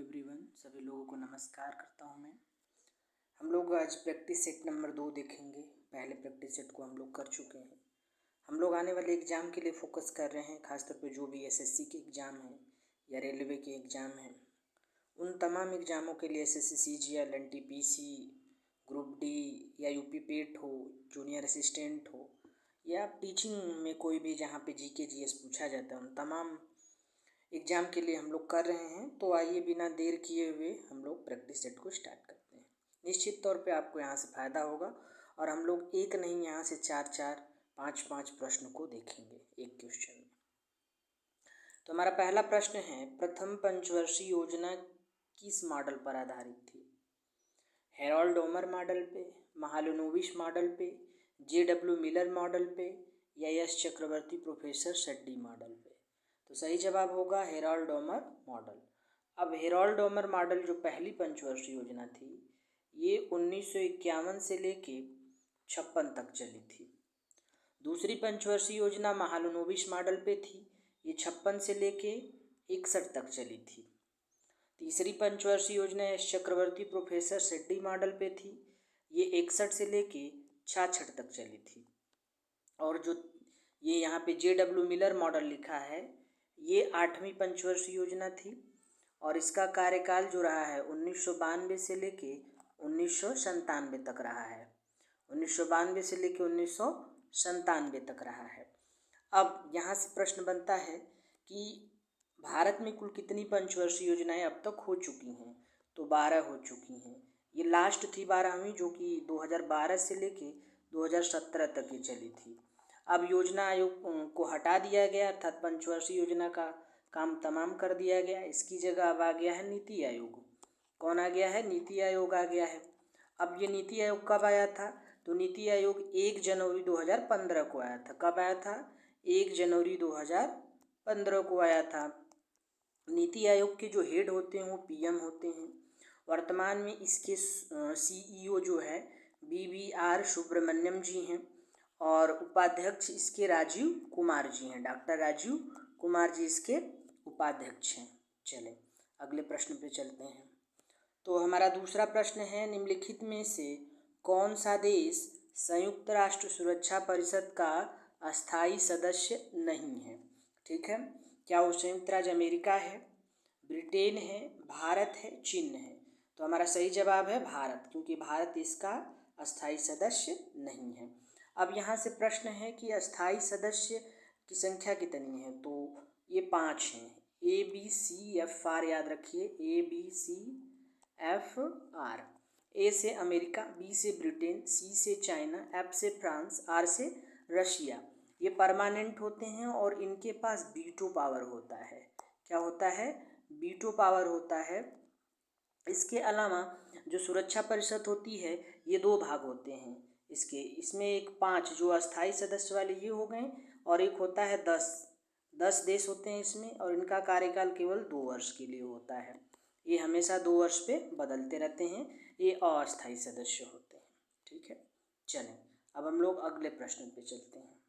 Everyone, सभी लोगों को नमस्कार करता हूं मैं। हम लोग आज प्रैक्टिस सेट नंबर 2 देखेंगे। पहले प्रैक्टिस सेट को हम लोग कर चुके हैं। हम लोग आने वाले एग्ज़ाम के लिए फोकस कर रहे हैं, खासतौर पे जो भी एसएससी के एग्ज़ाम हैं या रेलवे के एग्ज़ाम हैं, उन तमाम एग्ज़ामों के लिए SSC CGL, NTPC, group D या यूपी पेट हो, जूनियर असिस्टेंट हो या टीचिंग में कोई भी जहाँ पे जीके जीएस पूछा जाता है, उन तमाम एग्ज़ाम के लिए हम लोग कर रहे हैं। तो आइए बिना देर किए हुए हम लोग प्रैक्टिस सेट को स्टार्ट करते हैं। निश्चित तौर पे आपको यहाँ से फ़ायदा होगा और हम लोग एक नहीं, यहाँ से 4-4, 5-5 प्रश्न को देखेंगे एक क्वेश्चन में। तो हमारा पहला प्रश्न है, प्रथम पंचवर्षीय योजना किस मॉडल पर आधारित थी? हेरोल्ड डोमर मॉडल पे, महालनोबिस मॉडल पे, जेडब्ल्यू मिलर मॉडल पे या एस चक्रवर्ती प्रोफेसर शेट्टी मॉडल पे? तो सही जवाब होगा हेरोल्ड डोमर मॉडल। अब हेरोल्ड डोमर मॉडल जो पहली पंचवर्षीय योजना थी, ये 1951 से लेके 56 तक चली थी। दूसरी पंचवर्षीय योजना महालनोबिस मॉडल पे थी, ये 56 से लेके 61 तक चली थी। तीसरी पंचवर्षीय योजना एस चक्रवर्ती प्रोफेसर शेट्टी मॉडल पे थी, ये 61 से लेके 66 तक चली थी। और जो ये यहाँ पे जेडब्ल्यू मिलर मॉडल लिखा है, ये 8वीं पंचवर्षीय योजना थी और इसका कार्यकाल जो रहा है 1992 से लेके 1997 तक रहा है। 1992 से लेके 1997 तक रहा है। अब यहाँ से प्रश्न बनता है कि भारत में कुल कितनी पंचवर्षीय योजनाएं अब तक हो चुकी हैं? तो 12 हो चुकी हैं। ये लास्ट थी 12वीं, जो कि 2012 से लेके 2017 तक ये चली थी। अब योजना आयोग को हटा दिया गया, अर्थात पंचवर्षीय योजना का काम तमाम कर दिया गया। इसकी जगह अब आ गया है नीति आयोग। कौन आ गया है? नीति आयोग आ गया है। अब ये नीति आयोग कब आया था? तो नीति आयोग 1 जनवरी 2015 को आया था। कब आया था? 1 जनवरी 2015 को आया था। नीति आयोग के जो हेड होते हैं वो पीएम होते हैं। वर्तमान में इसके सीईओ जो है BVR सुब्रमण्यम जी हैं और उपाध्यक्ष इसके राजीव कुमार जी हैं। डॉक्टर राजीव कुमार जी इसके उपाध्यक्ष हैं। चलें अगले प्रश्न पे चलते हैं। तो हमारा दूसरा प्रश्न है, निम्नलिखित में से कौन सा देश संयुक्त राष्ट्र सुरक्षा परिषद का अस्थायी सदस्य नहीं है? ठीक है, क्या वो संयुक्त राज्य अमेरिका है, ब्रिटेन है, भारत है, चीन है? तो हमारा सही जवाब है भारत, क्योंकि भारत इसका अस्थायी सदस्य नहीं है। अब यहाँ से प्रश्न है कि अस्थायी सदस्य की संख्या कितनी है? तो ये 5 हैं। ABCFR याद रखिए, ABCFR। ए से अमेरिका, बी से ब्रिटेन, सी से चाइना, एफ से फ्रांस, आर से रशिया। ये परमानेंट होते हैं और इनके पास वीटो पावर होता है। क्या होता है? वीटो पावर होता है। इसके अलावा जो सुरक्षा परिषद होती है, ये 2 भाग होते हैं इसमें एक 5 जो अस्थायी सदस्य वाले ये हो गए, और एक होता है 10 देश होते हैं इसमें, और इनका कार्यकाल केवल 2 वर्ष के लिए होता है। ये हमेशा 2 वर्ष पे बदलते रहते हैं। ये अस्थायी सदस्य होते हैं। ठीक है, चलें अब हम लोग अगले प्रश्न पे चलते हैं।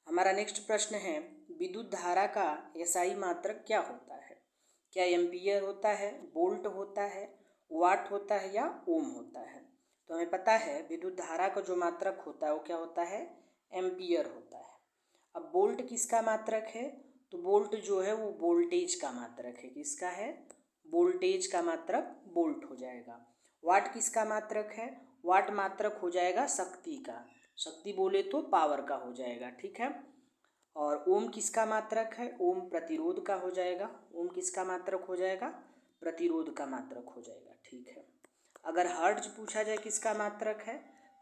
हमारा नेक्स्ट प्रश्न है, विद्युत धारा का एसआई मात्रक क्या होता है? क्या एम्पियर होता है, वोल्ट होता है, वाट होता है या ओम होता है? तो हमें पता है विद्युत धारा का जो मात्रक होता है वो क्या होता है? एम्पियर होता है। अब वोल्ट किसका मात्रक है? तो वोल्ट जो है वो वोल्टेज का मात्रक है। किसका है? वोल्टेज का मात्रक वोल्ट हो जाएगा। वाट किसका मात्रक है? वाट मात्रक हो जाएगा शक्ति का। शक्ति बोले तो पावर का हो जाएगा। ठीक है। और ओम किसका मात्रक है? ओम प्रतिरोध का हो जाएगा। ओम किसका मात्रक हो जाएगा? प्रतिरोध का मात्रक हो जाएगा। ठीक है। अगर हर्ट्ज पूछा जाए किसका मात्रक है,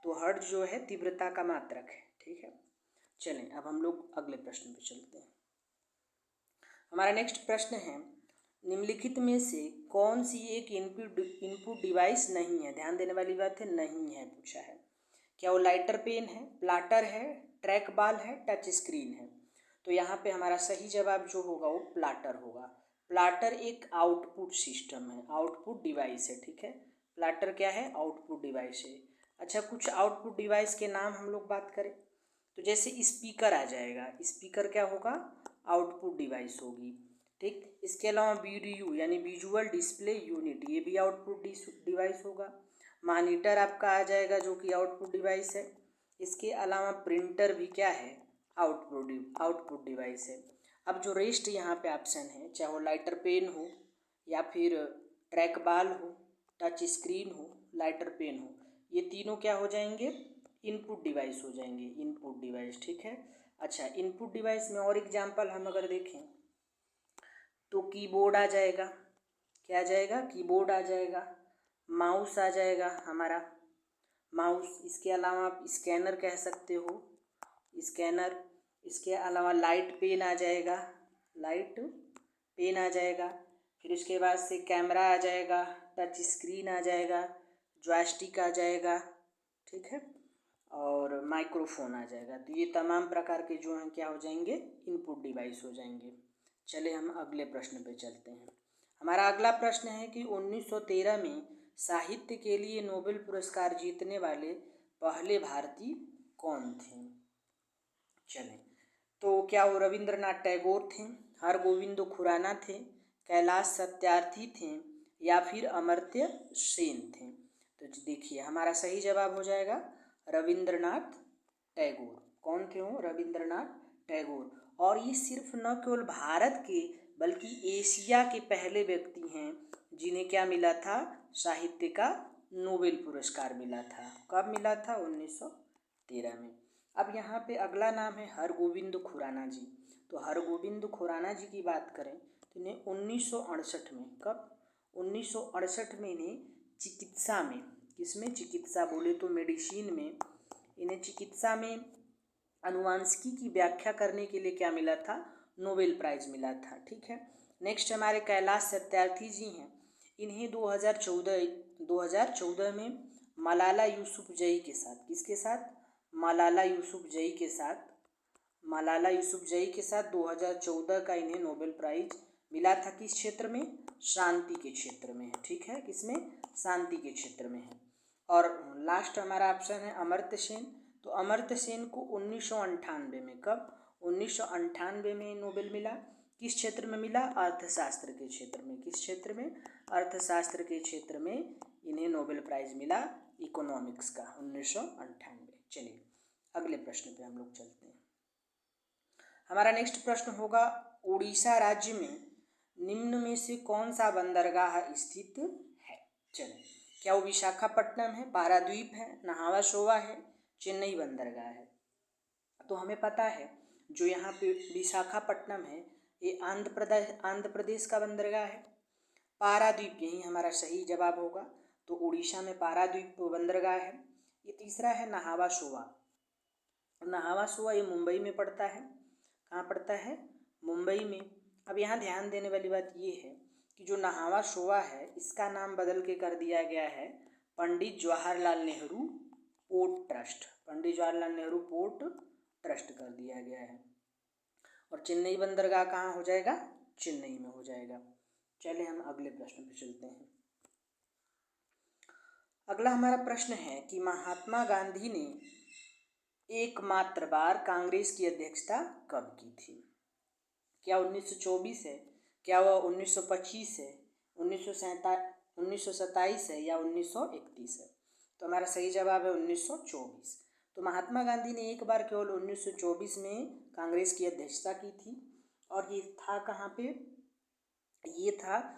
तो हर्ट्ज जो है तीव्रता का मात्रक है। ठीक है, चलें अब हम लोग अगले प्रश्न पे चलते हैं। हमारा नेक्स्ट प्रश्न है, निम्नलिखित में से कौन सी एक इनपुट डिवाइस नहीं है? ध्यान देने वाली बात है, नहीं है पूछा है। क्या वो लाइटर पेन है, प्लाटर है, ट्रैक बॉल है, टच स्क्रीन है? तो यहाँ पे हमारा सही जवाब जो होगा वो प्लाटर होगा। प्लाटर एक आउटपुट सिस्टम है, आउटपुट डिवाइस है। ठीक है, प्लाटर क्या है? आउटपुट डिवाइस है। अच्छा, कुछ आउटपुट डिवाइस के नाम हम लोग बात करें तो जैसे स्पीकर आ जाएगा। स्पीकर क्या होगा? आउटपुट डिवाइस होगी। ठीक। इसके अलावा वीडियो यानी विजुअल डिस्प्ले यूनिट, ये भी आउटपुट डिवाइस होगा। मॉनिटर आपका आ जाएगा जो कि आउटपुट डिवाइस है। इसके अलावा प्रिंटर भी क्या है, आउटपुट डिवाइस है। अब जो रेस्ट यहाँ पे ऑप्शन है, चाहे वो लाइटर पेन हो या फिर ट्रैक बॉल हो, टच स्क्रीन हो, लाइटर पेन हो, ये तीनों क्या हो जाएंगे, इनपुट डिवाइस हो जाएंगे, इनपुट डिवाइस। ठीक है। अच्छा, इनपुट डिवाइस में और एग्जांपल हम अगर देखें तो कीबोर्ड आ जाएगा, क्या आ जाएगा, कीबोर्ड आ जाएगा, माउस आ जाएगा हमारा, माउस। इसके अलावा आप स्कैनर कह सकते हो, स्कैनर। इसके अलावा लाइट पेन आ जाएगा, लाइट पेन आ जाएगा। फिर उसके बाद से कैमरा आ जाएगा, टच स्क्रीन आ जाएगा, जॉयस्टिक आ जाएगा, ठीक है, और माइक्रोफोन आ जाएगा। तो ये तमाम प्रकार के जो हैं क्या हो जाएंगे, इनपुट डिवाइस हो जाएंगे। चले हम अगले प्रश्न पे चलते हैं। हमारा अगला प्रश्न है कि 1913 में साहित्य के लिए नोबेल पुरस्कार जीतने वाले पहले भारतीय कौन थे। चलें, तो क्या वो रविंद्रनाथ टैगोर थे, हरगोविंद खुराना थे, कैलाश सत्यार्थी थे या फिर अमर्त्य सेन थे। तो देखिए हमारा सही जवाब हो जाएगा रविंद्रनाथ टैगोर। कौन थे वो, रविंद्रनाथ टैगोर। और ये सिर्फ न केवल भारत के बल्कि एशिया के पहले व्यक्ति हैं जिन्हें क्या मिला था, साहित्य का नोबेल पुरस्कार मिला था। कब मिला था, 1913 में। अब यहाँ पे अगला नाम है हरगोविंद खुराना जी। तो हरगोविंद खुराना जी की बात करें तो इन्हें 1968 में, कब, 1968 में इन्हें चिकित्सा में, किसमें, चिकित्सा बोले तो मेडिसिन में, इन्हें चिकित्सा में अनुवांशिकी की व्याख्या करने के लिए क्या मिला था, नोबेल प्राइज मिला था। ठीक है। नेक्स्ट हमारे कैलाश सत्यार्थी जी हैं। इन्हें 2014 में मलाला यूसुफजई के साथ, किसके साथ, मलाला यूसुफजई के साथ, मलाला यूसुफजई के साथ 2014 का इन्हें नोबेल प्राइज मिला था। किस क्षेत्र में, शांति के क्षेत्र में है। ठीक है, किसमें, शांति के क्षेत्र में है। और लास्ट हमारा ऑप्शन है अमर्त्य सेन। तो अमर्त्य सेन को 1998 में, कब, 1998 में नोबेल मिला। किस क्षेत्र में मिला, अर्थशास्त्र के क्षेत्र में। किस क्षेत्र में, अर्थशास्त्र के क्षेत्र में इन्हें नोबेल प्राइज मिला, इकोनॉमिक्स का, 1998। चलिए अगले प्रश्न पे हम लोग चलते हैं। हमारा नेक्स्ट प्रश्न होगा, उड़ीसा राज्य में निम्न में से कौन सा बंदरगाह स्थित है। चलिए, क्या वो विशाखापट्टनम है, पारादीप है, नहावा शोवा है, चेन्नई बंदरगाह है। तो हमें पता है जो यहाँ पे विशाखापट्टनम है ये आंध्र प्रदेश का बंदरगाह है। पारादीप यही हमारा सही जवाब होगा। तो उड़ीसा में पारादीप बंदरगाह है। ये तीसरा है नहावा शोवा। नहावा शोवा ये मुंबई में पड़ता है। कहाँ पड़ता है, मुंबई में। अब यहाँ ध्यान देने वाली बात ये है कि जो नहावा शोवा है इसका नाम बदल के कर दिया गया है Pandit Jawaharlal Nehru port trust, Pandit Jawaharlal Nehru port trust कर दिया गया है। और चेन्नई बंदरगाह कहाँ हो जाएगा, चेन्नई में हो जाएगा। चलिए हम अगले प्रश्न पे चलते हैं। अगला हमारा प्रश्न है कि महात्मा गांधी ने एकमात्र बार कांग्रेस की अध्यक्षता कब की थी। क्या 1924 है, क्या वह 1925 है, 1927 है या 1931 है। तो हमारा सही जवाब है 1924। तो महात्मा गांधी ने एक बार केवल 1924 में कांग्रेस की अध्यक्षता की थी। और ये था कहाँ पे, ये था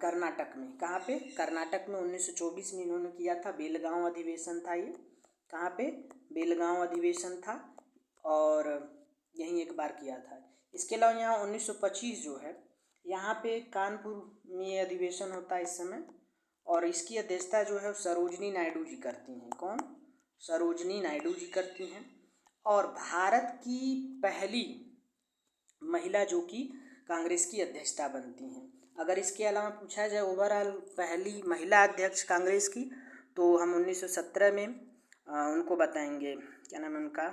कर्नाटक में। कहाँ पे, कर्नाटक में 1924 में इन्होंने किया था। बेलगांव अधिवेशन था ये। कहाँ पे, बेलगांव अधिवेशन था और यहीं एक बार किया था। इसके अलावा यहाँ 1925 जो है यहाँ पे कानपुर में अधिवेशन होता है इस समय। और इसकी अध्यक्षता जो है सरोजनी नायडू जी करती हैं। कौन, सरोजनी नायडू जी करती हैं। और भारत की पहली महिला जो कि कांग्रेस की अध्यक्षता बनती हैं। अगर इसके अलावा पूछा जाए ओवरऑल पहली महिला अध्यक्ष कांग्रेस की, तो हम 1917 में उनको बताएंगे, क्या नाम है उनका,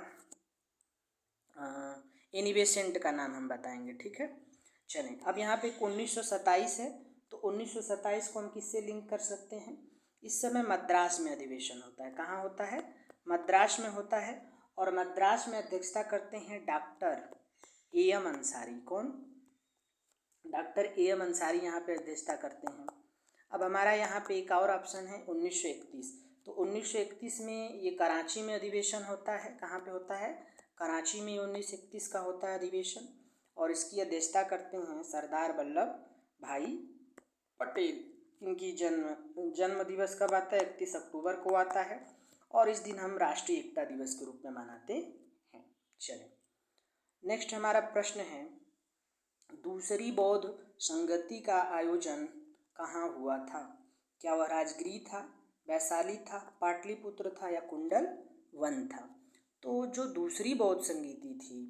एनी बेसेंट का नाम हम बताएंगे। ठीक है। चलें, अब यहाँ पे 1927 है। तो 1927 को हम किससे लिंक कर सकते हैं, इस समय मद्रास में अधिवेशन होता है। कहाँ होता है, मद्रास में होता है। और मद्रास में अध्यक्षता करते हैं डॉक्टर AM अंसारी। कौन, डॉक्टर A.M. अंसारी यहाँ पे अध्यक्षता करते हैं। अब हमारा यहाँ पे एक और ऑप्शन है 1931। तो 1931 में ये कराची में अधिवेशन होता है। कहाँ पे होता है? कराची में 1931 का होता है अधिवेशन, और इसकी अध्यक्षता करते हैं सरदार वल्लभ भाई पटेल। इनकी जन्म दिवस कब आता है? 31 अक्टूबर को आता है, और इस दिन हम राष्ट्रीय एकता दिवस के रूप में मनाते हैं। चलिए नेक्स्ट हमारा प्रश्न है, दूसरी बौद्ध संगति का आयोजन कहाँ हुआ था? क्या वह राजगृह था, वैशाली था, पाटलिपुत्र था, या कुंडल वन था? तो जो दूसरी बौद्ध संगीति थी,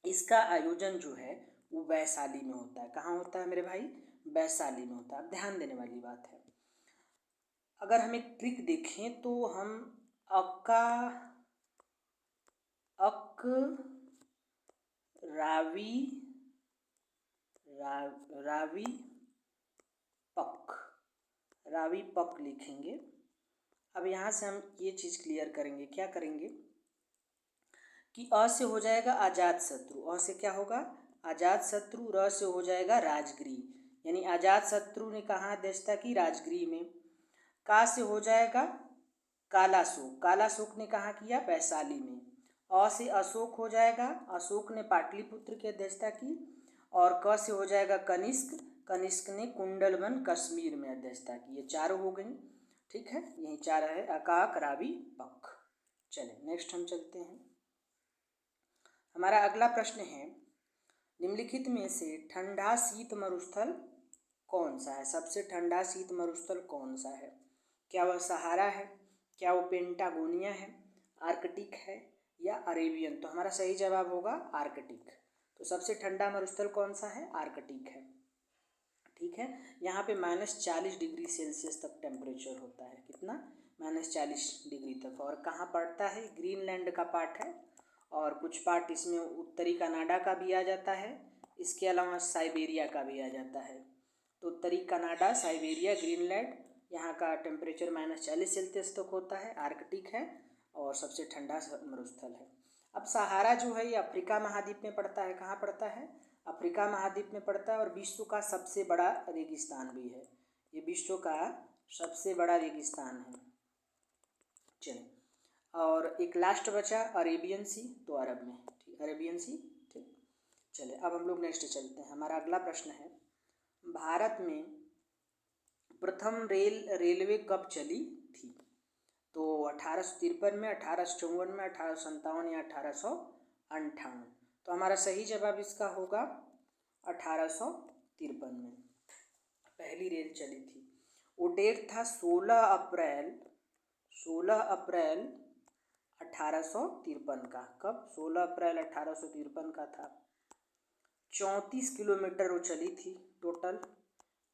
इसका आयोजन जो है वो वैशाली में होता है। कहाँ होता है मेरे भाई? वैशाली में होता है। अब ध्यान देने वाली बात है, अगर हम एक ट्रिक देखें तो हम रावी पक लिखेंगे। अब यहाँ से हम ये चीज़ क्लियर करेंगे, क्या करेंगे कि अ से हो जाएगा आजाद शत्रु, अ से क्या होगा? आजाद शत्रु, र से हो जाएगा राजगृह, यानी आजाद शत्रु ने कहाँ अध्यक्षता की? राजगृह में। का से हो जाएगा कालाशोक, कालाशोक ने कहाँ किया? वैशाली में। अ से अशोक हो जाएगा, अशोक ने पाटलिपुत्र की अध्यक्षता की। और क से हो जाएगा कनिष्क, कनिष्क ने कुंडलवन कश्मीर में अध्यक्षता की। ये चारों हो गई, ठीक है, यही चार है, अकाक, रावी, पक। चले नेक्स्ट हम चलते हैं। हमारा अगला प्रश्न है, निम्नलिखित में से ठंडा शीत मरुस्थल कौन सा है? सबसे ठंडा शीत मरुस्थल कौन सा है? क्या वह सहारा है, क्या वो पेंटागोनिया है, आर्कटिक है, या अरेबियन? तो हमारा सही जवाब होगा आर्कटिक। तो सबसे ठंडा मरुस्थल कौन सा है? आर्कटिक है, ठीक है। यहाँ पे -40 डिग्री सेल्सियस तक टेम्परेचर होता है। कितना? -40 डिग्री तक। और कहाँ पड़ता है? ग्रीनलैंड का पार्ट है, और कुछ पार्ट इसमें उत्तरी कनाडा का भी आ जाता है, इसके अलावा साइबेरिया का भी आ जाता है। तो उत्तरी कनाडा, साइबेरिया, ग्रीनलैंड, यहाँ का टेम्परेचर -40 सेल्सियस तक होता है, आर्कटिक है, और सबसे ठंडा मरुस्थल है। अब सहारा जो है ये अफ्रीका महाद्वीप में पड़ता है। कहाँ पड़ता है? अफ्रीका महाद्वीप में पड़ता है, और विश्व का सबसे बड़ा रेगिस्तान भी है। ये विश्व का सबसे बड़ा रेगिस्तान है। चलिए, और एक लास्ट बचा अरेबियन सी, तो अरब में, ठीक, अरेबियन सी, ठीक। चलिए अब हम लोग नेक्स्ट चलते हैं। हमारा अगला प्रश्न है, भारत में प्रथम रेलवे कब चली थी? तो 1853 में, 1854 में, 1857 या 1858? तो हमारा सही जवाब इसका होगा 1853 में पहली रेल चली थी। वो डेट था 16 अप्रैल 1853 का। कब? 16 अप्रैल 1853 का था। 34 किलोमीटर वो चली थी टोटल,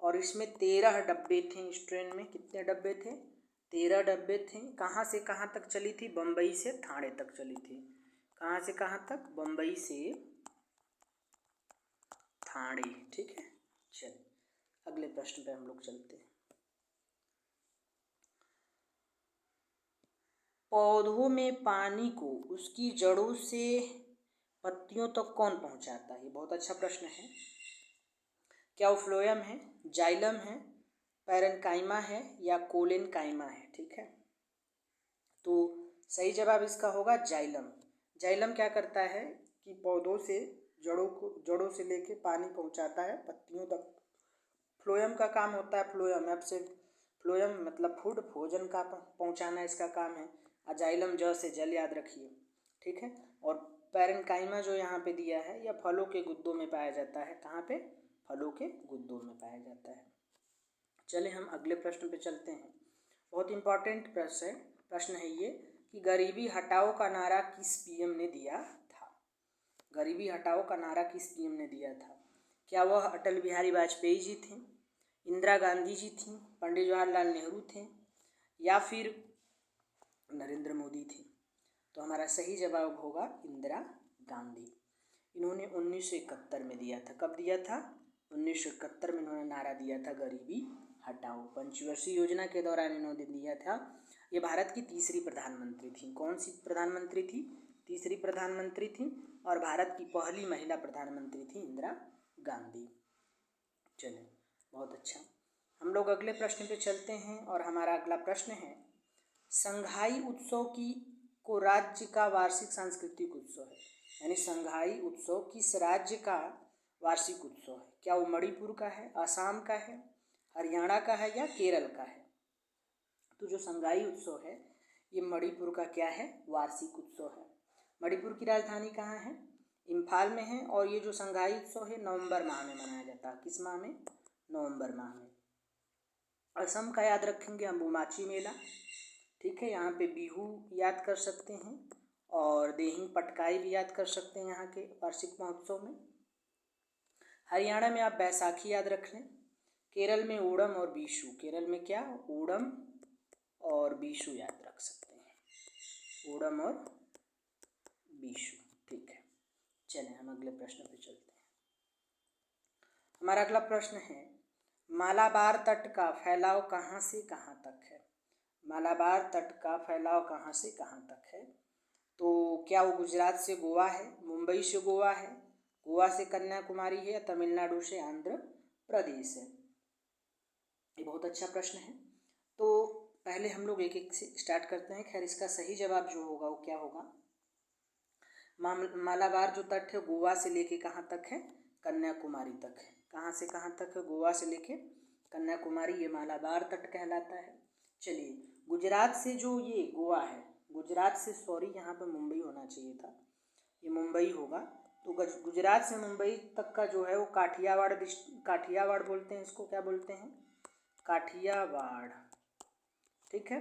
और इसमें 13 डब्बे थे इस ट्रेन में। कितने डब्बे थे? 13 डब्बे थे। कहाँ से कहाँ तक चली थी? बम्बई से ठाणे तक चली थी। कहाँ से कहाँ तक? बम्बई से ठाणे, ठीक है। चलिए अगले प्रश्न पे हम लोग चलते हैं। पौधों में पानी को उसकी जड़ों से पत्तियों तक कौन पहुंचाता है? ये बहुत अच्छा प्रश्न है। क्या वो फ्लोएम है, जाइलम है, पैरेन्काइमा है, या कोलेनकाइमा है? ठीक है, तो सही जवाब इसका होगा जाइलम। जाइलम क्या करता है कि पौधों से जड़ों से लेके पानी पहुंचाता है पत्तियों तक। फ्लोएम का काम होता है, फ्लोएम ऐप से, फ्लोएम मतलब फूड, भोजन का पहुंचाना इसका काम है। जाइलम ज से जल, याद रखिए, ठीक है। और पैरेन्काइमा जो यहाँ पे दिया है, यह फलों के गुद्दों में पाया जाता है। कहाँ पे? फलों के गुद्दों में पाया जाता है। चले हम अगले प्रश्न पे चलते हैं। बहुत इंपॉर्टेंट प्रश्न है ये, कि गरीबी हटाओ का नारा किस पीएम ने दिया था? गरीबी हटाओ का नारा किस पीएम ने दिया था? क्या वह अटल बिहारी वाजपेयी जी थे, इंदिरा गांधी जी थी, पंडित जवाहरलाल नेहरू थे, या फिर नरेंद्र मोदी थे? तो हमारा सही जवाब होगा इंदिरा गांधी। इन्होंने 1971 में दिया था। कब दिया था? 1971 में इन्होंने नारा दिया था गरीबी हटाओ। पंचवर्षीय योजना के दौरान इन्होंने दिया था। ये भारत की तीसरी प्रधानमंत्री थी। कौन सी प्रधानमंत्री थी? तीसरी प्रधानमंत्री थी। और भारत की पहली महिला प्रधानमंत्री थी इंदिरा गांधी। चलिए, बहुत अच्छा। हम लोग अगले प्रश्न पे चलते हैं और हमारा अगला प्रश्न है, संघाई उत्सव को राज्य का वार्षिक सांस्कृतिक उत्सव है। यानी संघाई उत्सव किस राज्य का वार्षिक उत्सव है? क्या वो मणिपुर का है, असम का है, हरियाणा का है या केरल का है? तो जो संघाई उत्सव है ये मणिपुर का क्या है? वार्षिक उत्सव है। मणिपुर की राजधानी कहाँ है? इम्फाल में है। और ये जो संघाई उत्सव है नवंबर माह में मनाया जाता है। किस माह में? नवंबर माह में। असम का याद रखेंगे अंबुमाची मेला, ठीक है, यहाँ पे बिहू याद कर सकते हैं और देहिंग पटकाई भी याद कर सकते हैं यहाँ के वार्षिक महोत्सव में। हरियाणा में आप बैसाखी याद रख लें। केरल में ओणम और बीशू, केरल में क्या? ओणम और बीशू याद रख सकते हैं, ओणम और बीशू, ठीक है। चलें हम अगले प्रश्न पे चलते हैं। हमारा अगला प्रश्न है, मालाबार तट का फैलाव कहाँ से कहाँ तक है? मालाबार तट का फैलाव कहाँ से कहाँ तक है? तो क्या वो गुजरात से गोवा है, मुंबई से गोवा है, गोवा से कन्याकुमारी है या तमिलनाडु से आंध्र प्रदेश है? ये बहुत अच्छा प्रश्न है। तो पहले हम लोग एक एक से स्टार्ट करते हैं। खैर इसका सही जवाब जो होगा वो क्या होगा? मालाबार जो तट है गोवा से लेके कहाँ तक है? कन्याकुमारी तक है। कहाँ से कहाँ तक है? गोवा से लेके कन्याकुमारी, ये मालाबार तट कहलाता है। चलिए, गुजरात से जो ये गोवा है, गुजरात से, सॉरी यहाँ पे मुंबई होना चाहिए था, ये मुंबई होगा। तो गुजरात से मुंबई तक का जो है वो काठियावाड़ बोलते हैं, इसको क्या बोलते हैं? काठियावाड़, ठीक है।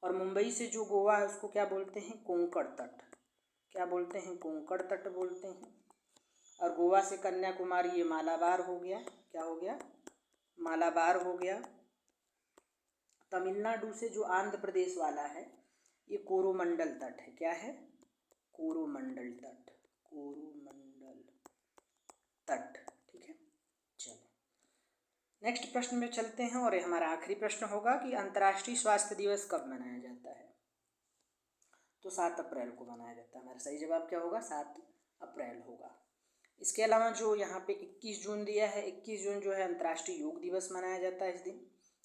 और मुंबई से जो गोवा है उसको क्या बोलते हैं? कोंकण तट। क्या बोलते हैं? कोंकण तट बोलते हैं। और गोवा से कन्याकुमारी ये मालाबार हो गया। क्या हो गया? मालाबार हो गया। तमिलनाडु से जो आंध्र प्रदेश वाला है ये कोरोमंडल तट है। क्या है? कोरोमंडल तट, कोरोमंडल तट, ठीक है। चलो नेक्स्ट प्रश्न में चलते हैं और ये हमारा आखिरी प्रश्न होगा कि अंतर्राष्ट्रीय स्वास्थ्य दिवस कब मनाया जाता है? तो 7 अप्रैल को मनाया जाता है। हमारा सही जवाब क्या होगा? 7 अप्रैल होगा। इसके अलावा जो यहाँ पे 21 जून दिया है, 21 जून जो है अंतर्राष्ट्रीय योग दिवस मनाया जाता है। इस दिन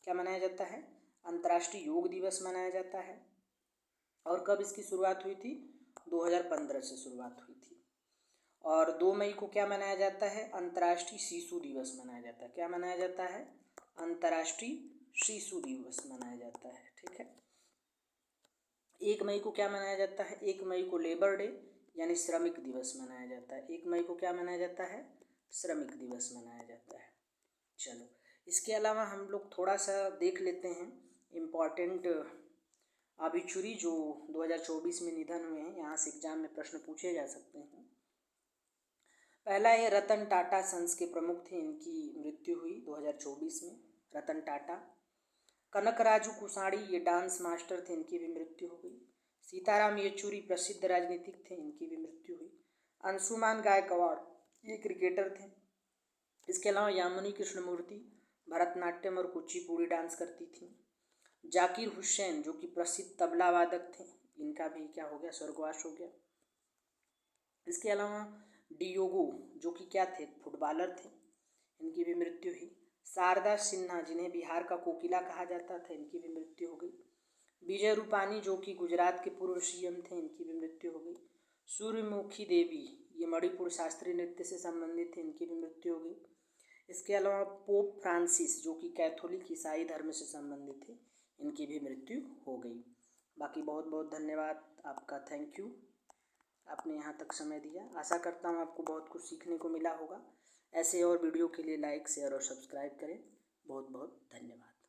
क्या मनाया जाता है? अंतर्राष्ट्रीय योग दिवस मनाया जाता है। और कब इसकी शुरुआत हुई थी? 2015 से शुरुआत हुई थी। और 2 मई को क्या मनाया जाता है? अंतर्राष्ट्रीय शिशु दिवस मनाया जाता है। क्या मनाया जाता है? अंतर्राष्ट्रीय शिशु दिवस मनाया जाता है, ठीक है। 1 मई को क्या मनाया जाता है? 1 मई को लेबर डे यानी श्रमिक दिवस मनाया जाता है। 1 मई को क्या मनाया जाता है? श्रमिक दिवस मनाया जाता है। चलो, इसके अलावा हम लोग थोड़ा सा देख लेते हैं इम्पॉर्टेंट आबिचुरी जो 2024 में निधन हुए हैं, यहाँ से एग्जाम में प्रश्न पूछे जा सकते हैं। पहला ये रतन टाटा सन्स के प्रमुख थे, इनकी मृत्यु हुई 2024 में। रतन टाटा। कनकराजू कुसाड़ी ये डांस मास्टर थे, इनकी भी मृत्यु हो गई। सीताराम येचुरी प्रसिद्ध राजनीतिक थे, इनकी भी मृत्यु हुई। अंशुमान गायकवाड़ ये क्रिकेटर थे। इसके अलावा यामिनी कृष्णमूर्ति भरतनाट्यम और कुचिपुड़ी डांस करती थी। जाकिर हुसैन जो कि प्रसिद्ध तबला वादक थे, इनका भी क्या हो गया? स्वर्गवास हो गया। इसके अलावा डियोगो जो कि क्या थे? फुटबॉलर थे, इनकी भी मृत्यु हुई। शारदा सिन्हा जिन्हें बिहार का कोकिला कहा जाता था, इनकी भी मृत्यु हो गई। विजय रूपानी जो कि गुजरात के पूर्व सीएम थे, इनकी भी मृत्यु हो गई। सूर्यमुखी देवी ये मणिपुर शास्त्रीय नृत्य से संबंधित थे, इनकी भी मृत्यु हो गई। इसके अलावा पोप फ्रांसिस जो कि कैथोलिक ईसाई धर्म से संबंधित थे, इनकी भी मृत्यु हो गई। बाकी बहुत बहुत धन्यवाद आपका, थैंक यू, आपने यहाँ तक समय दिया। आशा करता हूँ आपको बहुत कुछ सीखने को मिला होगा। ऐसे और वीडियो के लिए लाइक, शेयर और सब्सक्राइब करें। बहुत बहुत धन्यवाद।